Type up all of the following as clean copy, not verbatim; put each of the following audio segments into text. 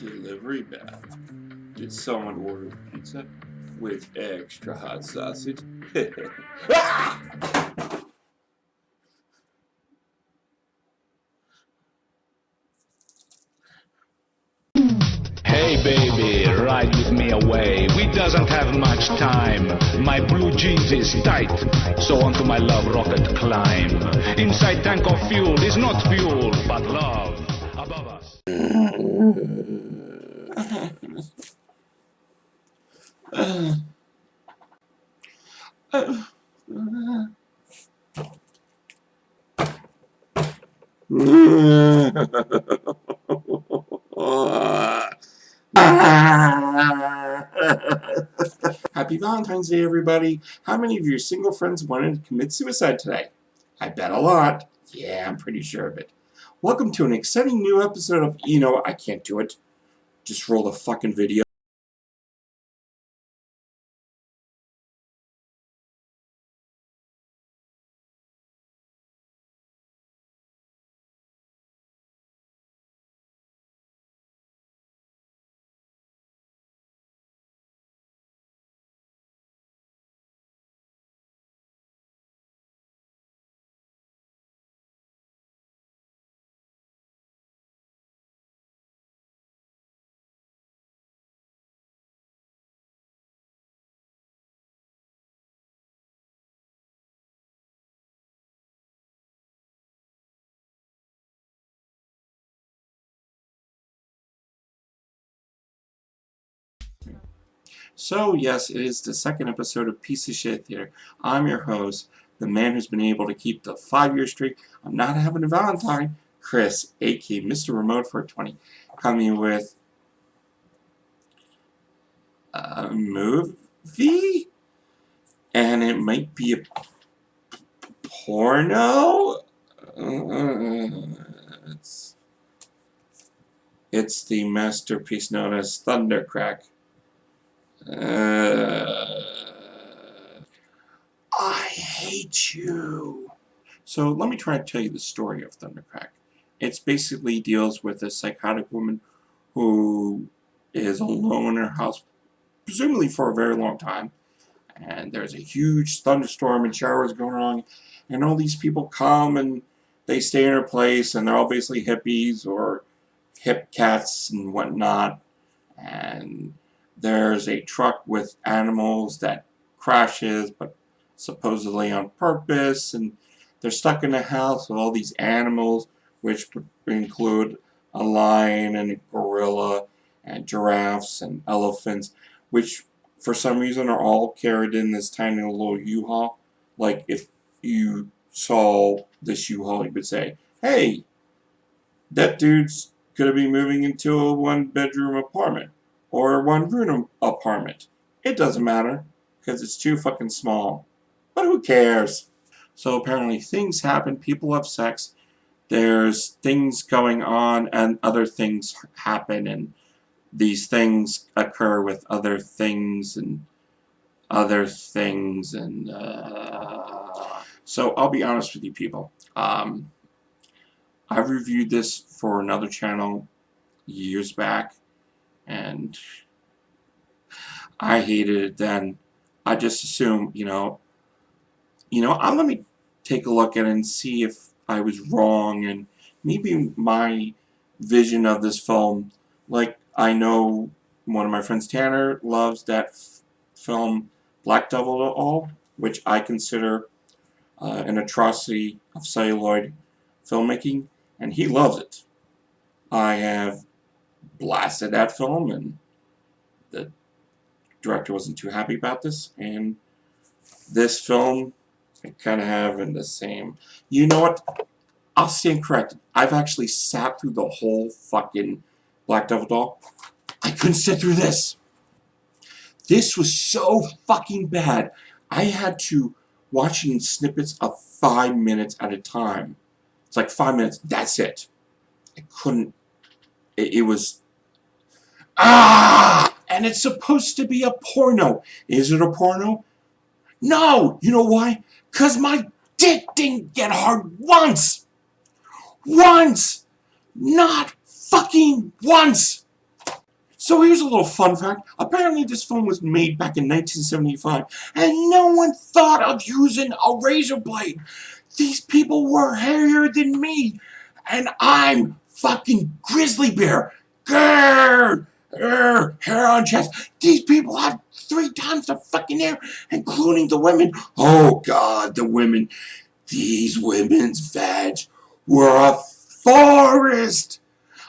Delivery bell. Did someone order pizza with extra hot sausage? Ah! Hey baby, ride with me away. We doesn't have much time. My blue jeans is tight, so onto my love rocket climb. Inside tank of fuel is not fuel, but love above us. Happy Valentine's Day, everybody. How many of your single friends wanted to commit suicide today? I bet a lot. Yeah, I'm pretty sure of it. Welcome to an exciting new episode of I Can't Do It. Just roll the fucking video. So, yes, it is the second episode of POS Theater. I'm your host, the man who's been able to keep the 5-year streak of not having a Valentine, Chris, a.k.a. Mr. Remote 420, coming with a movie, and it might be a porno. It's the masterpiece known as Thundercrack. I hate you. So let me try to tell you the story of Thundercrack. It basically deals with a psychotic woman who is alone in her house, presumably for a very long time. And there's a huge thunderstorm and showers going on. And all these people come and they stay in her place, and they're all basically hippies or hip cats and whatnot. And there's a truck with animals that crashes, but supposedly on purpose, and they're stuck in a house with all these animals, which include a lion and a gorilla and giraffes and elephants, which for some reason are all carried in this tiny little U-Haul. Like, if you saw this U-Haul, you would say, hey, that dude's going to be moving into a one-bedroom apartment or a one-room apartment. It doesn't matter, because it's too fucking small. But who cares? So apparently things happen, people have sex, there's things going on, and other things happen, and these things occur with other things, and other things, and so I'll be honest with you people. I reviewed this for another channel years back, and I hated it then. I just assumed, I'm going to take a look at it and see if I was wrong, and maybe my vision of this film, like, I know one of my friends, Tanner, loves that film Black Devil, which I consider an atrocity of celluloid filmmaking, and he loves it. I have blasted that film, and the director wasn't too happy about this, and this film I kind of have in the same. You know what? I'll stand corrected. I've actually sat through the whole fucking Black Devil Doll. I couldn't sit through this. This was so fucking bad. I had to watch it in snippets of 5 minutes at a time. It's like 5 minutes. That's it. I couldn't. It was. And it's supposed to be a porno. Is it a porno? No! You know why? Because my dick didn't get hard once! Once! Not fucking once! So here's a little fun fact. Apparently this film was made back in 1975, and no one thought of using a razor blade. These people were hairier than me, and I'm fucking grizzly bear. Grrr, grrr, hair on chest. These people have 3 times the fucking hair, including the women. Oh God, the women. These women's vag were a forest.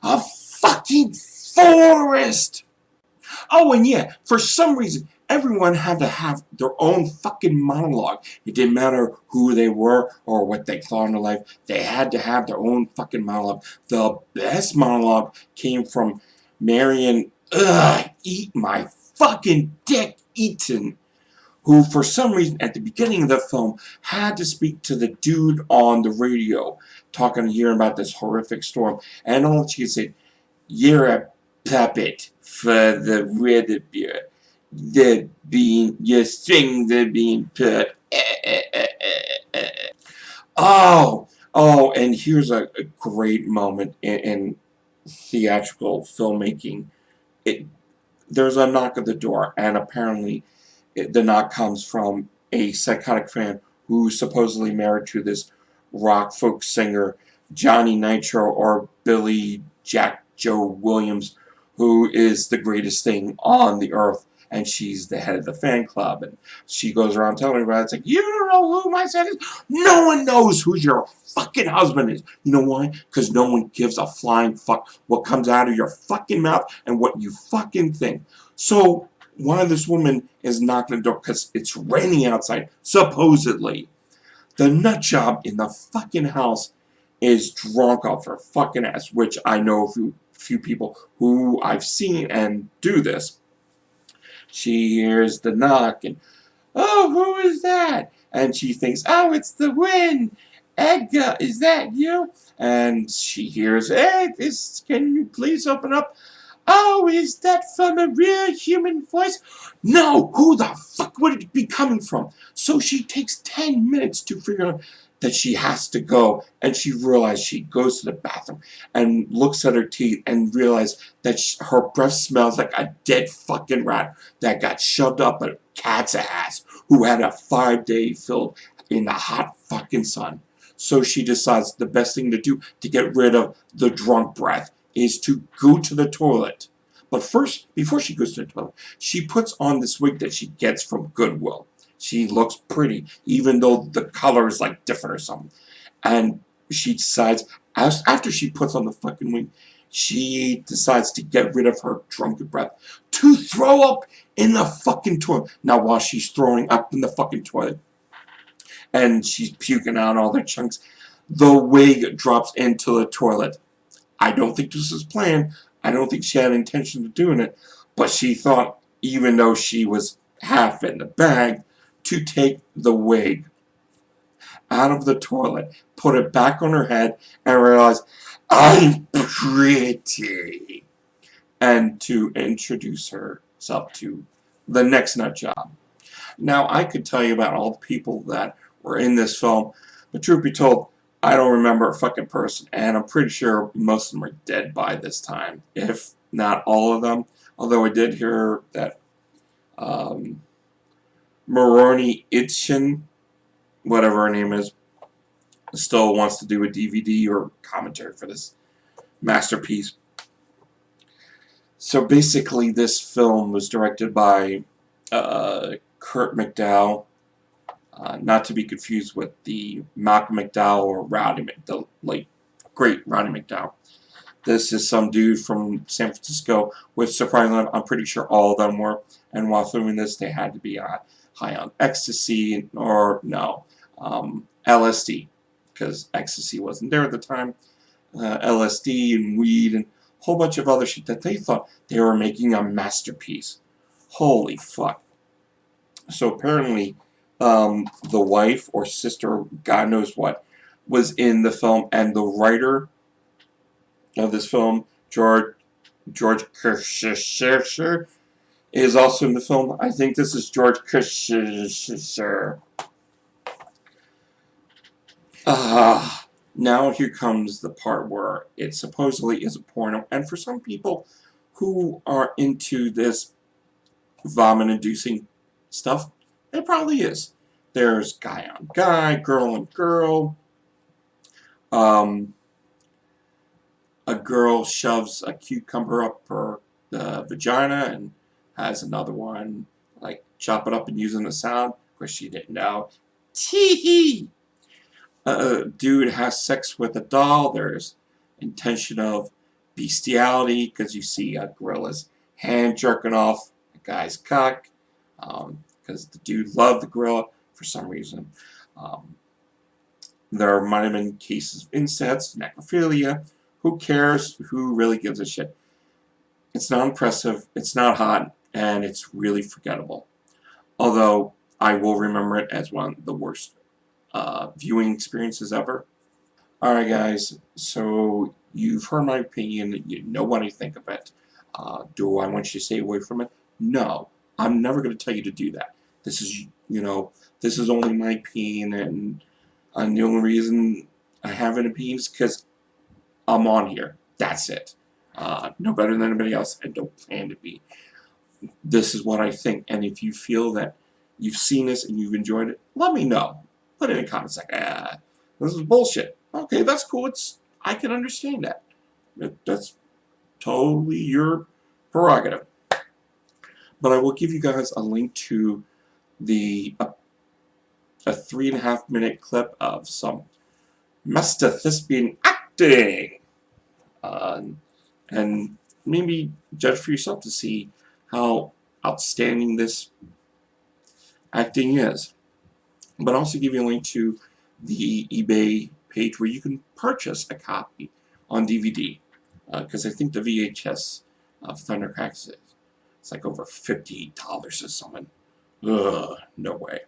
A fucking forest! Oh, and yeah, for some reason, everyone had to have their own fucking monologue. It didn't matter who they were or what they thought in their life. They had to have their own fucking monologue. The best monologue came from Marion, eat my fucking dick, Eaton, who for some reason at the beginning of the film had to speak to the dude on the radio, talking here about this horrific storm, and all she could say, "You're a puppet for the rhythm beer. Your strings are being put." And here's a great moment in theatrical filmmaking. There's a knock at the door, and apparently the knock comes from a psychotic fan who's supposedly married to this rock folk singer, Johnny Nitro or Billy Jack Joe Williams, who is the greatest thing on the earth, and she's the head of the fan club, and she goes around telling everybody, it's like, you don't know who my son is? No one knows who your fucking husband is. You know why? Because no one gives a flying fuck what comes out of your fucking mouth and what you fucking think. So, why this woman is knocking the door? Because it's raining outside, supposedly. The nutjob in the fucking house is drunk off her fucking ass, which I know a few people who I've seen and do this. She hears the knock and, oh, who is that? And she thinks, oh, it's the wind. Edgar, is that you? And she hears, hey, can you please open up? Oh, is that from a real human voice? No, who the fuck would it be coming from? So she takes 10 minutes to figure out that she has to go, and she realizes she goes to the bathroom and looks at her teeth and realizes that her breath smells like a dead fucking rat that got shoved up a cat's ass who had a 5-day filled in the hot fucking sun. So she decides the best thing to do to get rid of the drunk breath is to go to the toilet. But first, before she goes to the toilet, she puts on this wig that she gets from Goodwill. She looks pretty, even though the color is like different or something. And she decides, after she puts on the fucking wig, she decides to get rid of her drunken breath to throw up in the fucking toilet. Now, while she's throwing up in the fucking toilet, and she's puking out all the chunks, the wig drops into the toilet. I don't think this was planned. I don't think she had intention of doing it. But she thought, even though she was half in the bag, to take the wig out of the toilet, put it back on her head, and realize, I'm pretty. And to introduce herself to the next nut job. Now, I could tell you about all the people that were in this film, but truth be told, I don't remember a fucking person, and I'm pretty sure most of them are dead by this time, if not all of them. Although I did hear that Maroni Itchin, whatever her name is, still wants to do a DVD or commentary for this masterpiece. So basically, this film was directed by Kurt McDowell, not to be confused with the Malcolm McDowell or Rowdy McDowell, like great Rowdy McDowell. This is some dude from San Francisco, which surprisingly, I'm pretty sure all of them were. And while filming this, they had to be high on ecstasy or LSD, because ecstasy wasn't there at the time. LSD and weed and a whole bunch of other shit that they thought they were making a masterpiece. Holy fuck. So apparently, the wife or sister, God knows what, was in the film, and the writer of this film, George Kirschner, is also in the film. I think this is George Kirschner. Now here comes the part where it supposedly is a porno, and for some people who are into this vomit-inducing stuff, it probably is. There's guy on guy, girl on girl. A girl shoves a cucumber up her vagina and has another one like chop it up and use it in the sound. Of course, she didn't know. Tee-hee! A dude has sex with a doll. There's intention of bestiality because you see a gorilla's hand jerking off a guy's cock because the dude loved the gorilla for some reason. There might have been cases of incest, necrophilia. Who cares? Who really gives a shit? It's not impressive, it's not hot, and it's really forgettable. Although I will remember it as one of the worst viewing experiences ever. Alright guys, so you've heard my opinion, you know what I think of it. Do I want you to stay away from it? No, I'm never going to tell you to do that. This is, this is only my opinion, and the only reason I have an opinion is because I'm on here. That's it. No better than anybody else, and don't plan to be. This is what I think, and if you feel that you've seen this and you've enjoyed it, let me know. Put it in the comments like, this is bullshit. Okay, that's cool. I can understand that. That's totally your prerogative. But I will give you guys a link to a 3.5-minute clip of some Master Thespian acting. And maybe judge for yourself to see how outstanding this acting is. But also give you a link to the eBay page where you can purchase a copy on DVD. Because I think the VHS of Thundercrack is it's like over $50 or something. Ugh, no way.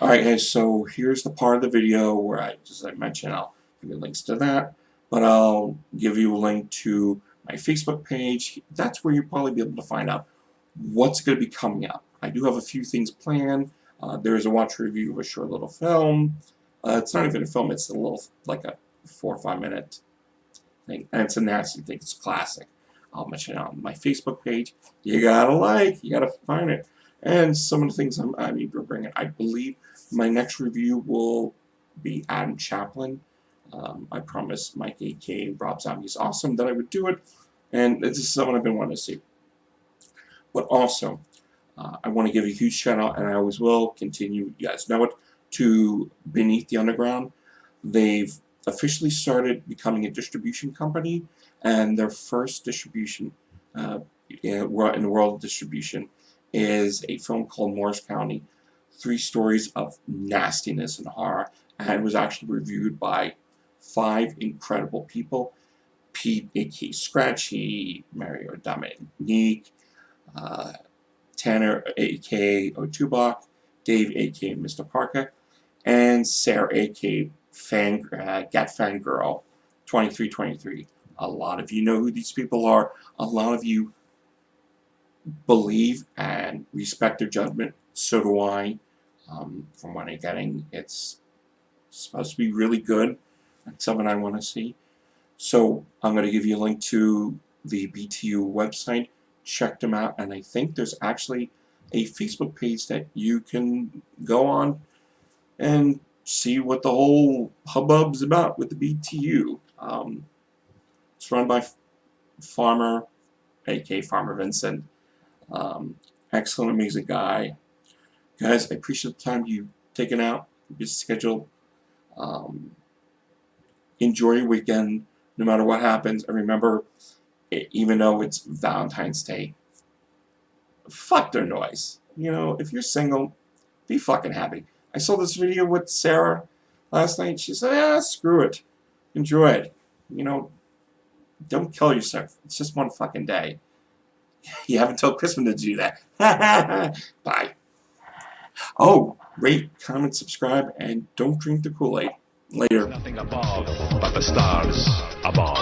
Alright guys, so here's the part of the video where as I mentioned, I'll give you links to that. But I'll give you a link to my Facebook page. That's where you'll probably be able to find out what's going to be coming up. I do have a few things planned. There is a watch review of a short little film. It's not even a film, it's a little, like a 4 or 5 minute thing. And it's a nasty thing, it's a classic. I'll mention it on my Facebook page. You gotta find it. And some of the things I need to bring in. I believe my next review will be Adam Chaplin. I promised Mike A.K. Rob Zombie's Awesome that I would do it, and this is someone I've been wanting to see. But also, I want to give a huge shout out, and I always will continue, you guys know it, to Beneath the Underground. They've officially started becoming a distribution company, and their first distribution in the world of distribution is a film called Morris County, 3 stories of nastiness and horror, and it was actually reviewed by 5 incredible people: Pete A.K. Scratchy, Mario Dominique, Tanner A.K. Otubok, Dave A.K. Mr. Parker, and Sarah A.K. Gat Fangirl 2323. A lot of you know who these people are. A lot of you believe and respect their judgment. So do I. From what I'm getting, it's supposed to be really good. That's something I want to see. So I'm going to give you a link to the BTU website. Check them out, and I think there's actually a Facebook page that you can go on and see what the whole hubbub's about with the BTU. It's run by Farmer, a.k.a. Farmer Vincent. Excellent, amazing guy. Guys, I appreciate the time you've taken out, your schedule. Enjoy your weekend, no matter what happens. And remember, even though it's Valentine's Day, fuck their noise. If you're single, be fucking happy. I saw this video with Sarah last night. She said, screw it. Enjoy it. Don't kill yourself. It's just one fucking day. You have until Christmas to do that. Bye. Oh, rate, comment, subscribe, and don't drink the Kool-Aid. Later. Nothing above but the stars above.